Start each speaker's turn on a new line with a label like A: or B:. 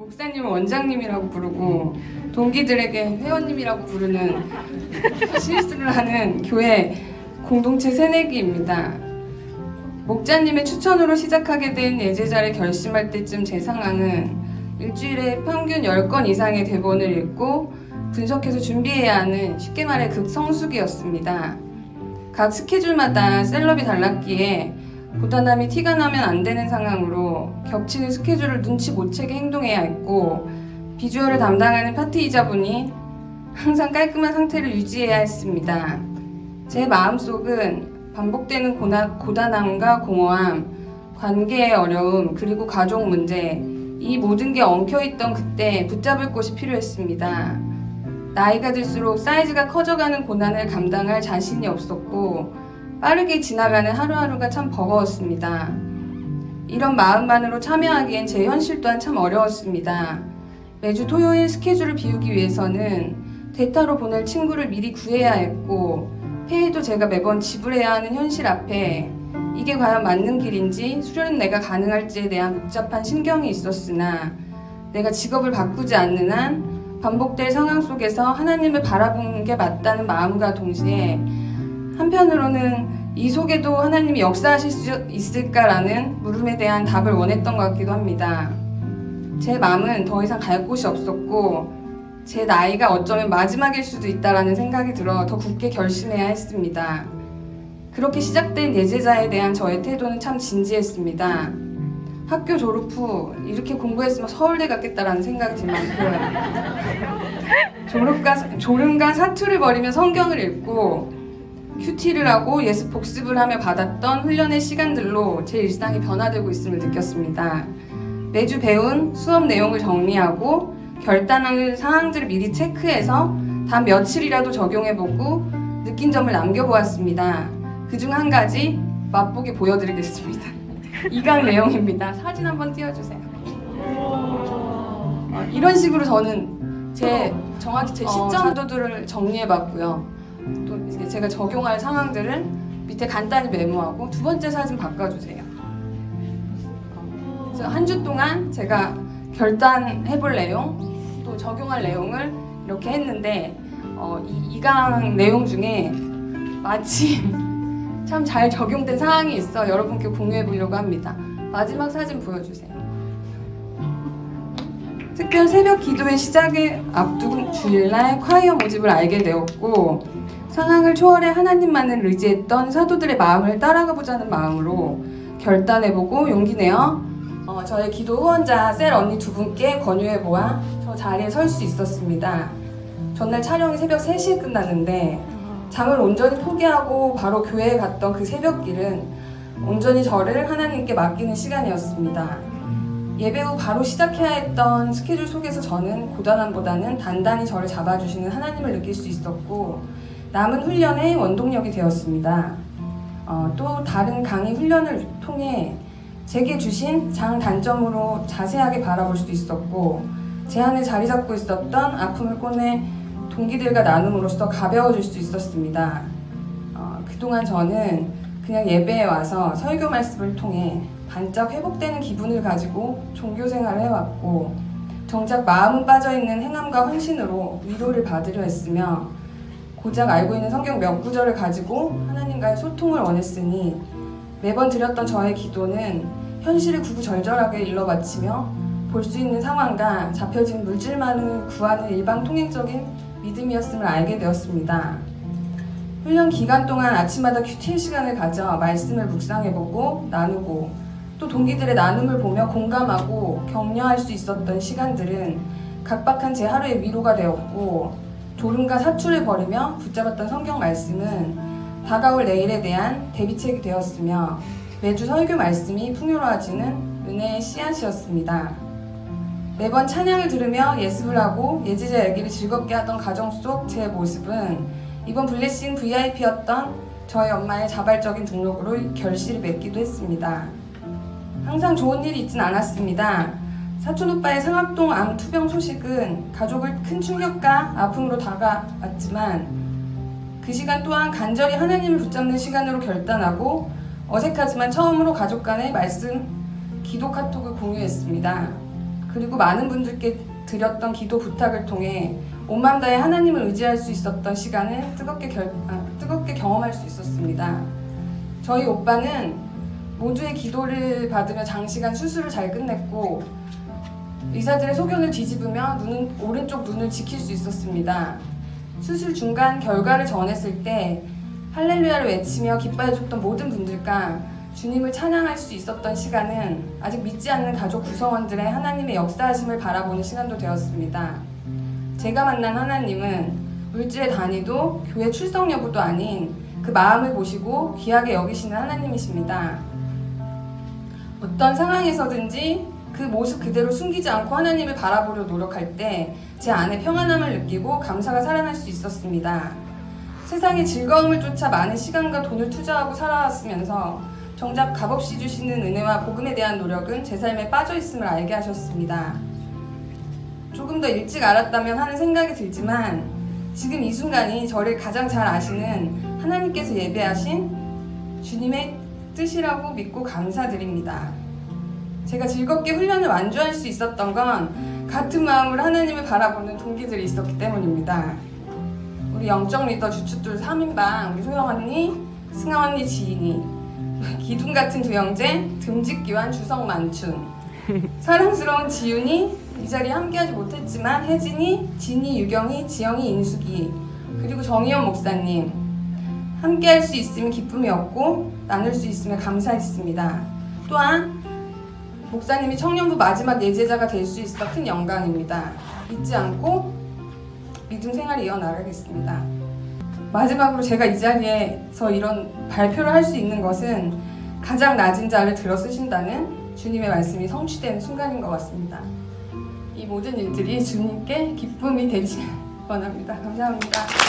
A: 목사님은 원장님이라고 부르고 동기들에게 회원님이라고 부르는 실수를 하는 교회 공동체 새내기입니다. 목자님의 추천으로 시작하게 된 예제자를 결심할 때쯤 제 상황은 일주일에 평균 10건 이상의 대본을 읽고 분석해서 준비해야 하는, 쉽게 말해 극성수기였습니다. 각 스케줄마다 셀럽이 달랐기에 고단함이 티가 나면 안 되는 상황으로 겹치는 스케줄을 눈치 못 채게 행동해야 했고, 비주얼을 담당하는 파티이자분이 항상 깔끔한 상태를 유지해야 했습니다. 제 마음속은 반복되는 고단함과 공허함, 관계의 어려움, 그리고 가족 문제, 이 모든 게 엉켜있던 그때 붙잡을 곳이 필요했습니다. 나이가 들수록 사이즈가 커져가는 고난을 감당할 자신이 없었고 빠르게 지나가는 하루하루가 참 버거웠습니다. 이런 마음만으로 참여하기엔 제 현실 또한 참 어려웠습니다. 매주 토요일 스케줄을 비우기 위해서는 대타로 보낼 친구를 미리 구해야 했고, 페이도 제가 매번 지불해야 하는 현실 앞에 이게 과연 맞는 길인지, 수료는 내가 가능할지에 대한 복잡한 신경이 있었으나, 내가 직업을 바꾸지 않는 한 반복될 상황 속에서 하나님을 바라보는 게 맞다는 마음과 동시에 한편으로는 이 속에도 하나님이 역사하실 수 있을까라는 물음에 대한 답을 원했던 것 같기도 합니다. 제 마음은 더 이상 갈 곳이 없었고 제 나이가 어쩌면 마지막일 수도 있다라는 생각이 들어 더 굳게 결심해야 했습니다. 그렇게 시작된 예제자에 대한 저의 태도는 참 진지했습니다. 학교 졸업 후 이렇게 공부했으면 서울대 갔겠다라는 생각이 들 만큼 졸음과 사투를 벌이며 성경을 읽고 큐티를 하고 예습 복습을 하며 받았던 훈련의 시간들로 제 일상이 변화되고 있음을 느꼈습니다. 매주 배운 수업 내용을 정리하고 결단하는 사항들을 미리 체크해서 단 며칠이라도 적용해보고 느낀 점을 남겨보았습니다. 그중 한 가지 맛보기 보여드리겠습니다. 2강 내용입니다. 사진 한번 띄워주세요. 이런 식으로 저는 정확히 제 시점도들을 정리해봤고요. 또 이제 제가 적용할 상황들을 밑에 간단히 메모하고, 두 번째 사진 바꿔주세요. 한 주 동안 제가 결단해볼 내용, 또 적용할 내용을 이렇게 했는데 이 2강 내용 중에 마침 참 잘 적용된 사항이 있어 여러분께 공유해 보려고 합니다. 마지막 사진 보여주세요. 특별 새벽 기도의 시작을 앞둔 주일날 콰이어 모집을 알게 되었고, 상황을 초월해 하나님만을 의지했던 사도들의 마음을 따라가 보자는 마음으로 결단해보고 용기 내어 저의 기도 후원자 셀 언니 두 분께 권유해보아 저 자리에 설 수 있었습니다. 전날 촬영이 새벽 3시에 끝났는데 잠을 온전히 포기하고 바로 교회에 갔던 그 새벽길은 온전히 저를 하나님께 맡기는 시간이었습니다. 예배 후 바로 시작해야 했던 스케줄 속에서 저는 고단함보다는 단단히 저를 잡아주시는 하나님을 느낄 수 있었고, 남은 훈련의 원동력이 되었습니다. 또 다른 강의 훈련을 통해 제게 주신 장단점으로 자세하게 바라볼 수도 있었고, 제 안에 자리 잡고 있었던 아픔을 꺼내 동기들과 나눔으로써 가벼워질 수 있었습니다. 그동안 저는 그냥 예배에 와서 설교 말씀을 통해 반짝 회복되는 기분을 가지고 종교 생활을 해왔고, 정작 마음은 빠져있는 행함과 헌신으로 위로를 받으려 했으며, 고작 알고 있는 성경 몇 구절을 가지고 하나님과의 소통을 원했으니 매번 드렸던 저의 기도는 현실을 구구절절하게 일러 바치며 볼 수 있는 상황과 잡혀진 물질만을 구하는 일방통행적인 믿음이었음을 알게 되었습니다. 훈련 기간 동안 아침마다 큐티 시간을 가져 말씀을 묵상해보고 나누고, 또 동기들의 나눔을 보며 공감하고 격려할 수 있었던 시간들은 각박한 제 하루의 위로가 되었고, 졸음과 사투를 벌이며 붙잡았던 성경 말씀은 다가올 내일에 대한 대비책이 되었으며, 매주 설교 말씀이 풍요로워지는 은혜의 씨앗이었습니다. 매번 찬양을 들으며 예습을 하고 예지자 얘기를 즐겁게 하던 가정 속 제 모습은 이번 블레싱 VIP였던 저희 엄마의 자발적인 등록으로 결실을 맺기도 했습니다. 항상 좋은 일이 있진 않았습니다. 사촌오빠의 상악동 암 투병 소식은 가족을 큰 충격과 아픔으로 다가왔지만, 그 시간 또한 간절히 하나님을 붙잡는 시간으로 결단하고 어색하지만 처음으로 가족 간의 말씀, 기도 카톡을 공유했습니다. 그리고 많은 분들께 드렸던 기도 부탁을 통해 온 마음 다해 하나님을 의지할 수 있었던 시간을 뜨겁게 경험할 수 있었습니다. 저희 오빠는 모두의 기도를 받으며 장시간 수술을 잘 끝냈고 의사들의 소견을 뒤집으며 오른쪽 눈을 지킬 수 있었습니다. 수술 중간 결과를 전했을 때 할렐루야를 외치며 기뻐해줬던 모든 분들과 주님을 찬양할 수 있었던 시간은 아직 믿지 않는 가족 구성원들의 하나님의 역사하심을 바라보는 시간도 되었습니다. 제가 만난 하나님은 물질의 단위도 교회 출석 여부도 아닌 그 마음을 보시고 귀하게 여기시는 하나님이십니다. 어떤 상황에서든지 그 모습 그대로 숨기지 않고 하나님을 바라보려 노력할 때 제 안에 평안함을 느끼고 감사가 살아날 수 있었습니다. 세상의 즐거움을 쫓아 많은 시간과 돈을 투자하고 살아왔으면서 정작 값없이 주시는 은혜와 복음에 대한 노력은 제 삶에 빠져 있음을 알게 하셨습니다. 조금 더 일찍 알았다면 하는 생각이 들지만 지금 이 순간이 저를 가장 잘 아시는 하나님께서 예배하신 주님의 뜻이라고 믿고 감사드립니다. 제가 즐겁게 훈련을 완주할 수 있었던 건 같은 마음으로 하나님을 바라보는 동기들이 있었기 때문입니다. 우리 영적 리더 주춧돌 3인방 우리 소영 언니, 승아 언니, 지인이, 기둥 같은 두 형제 듬직기환, 주성, 만춘, 사랑스러운 지윤이 이 자리에 함께하지 못했지만 혜진이, 진이, 유경이, 지영이, 인숙이, 그리고 정희연 목사님 함께할 수 있으면 기쁨이었고 나눌 수 있으면 감사했습니다. 또한 목사님이 청년부 마지막 예제자가 될 수 있어 큰 영광입니다. 잊지 않고 믿음 생활을 이어나가겠습니다. 마지막으로 제가 이 자리에서 이런 발표를 할 수 있는 것은 가장 낮은 자를 들어 쓰신다는 주님의 말씀이 성취되는 순간인 것 같습니다. 이 모든 일들이 주님께 기쁨이 되시길 원합니다. 감사합니다.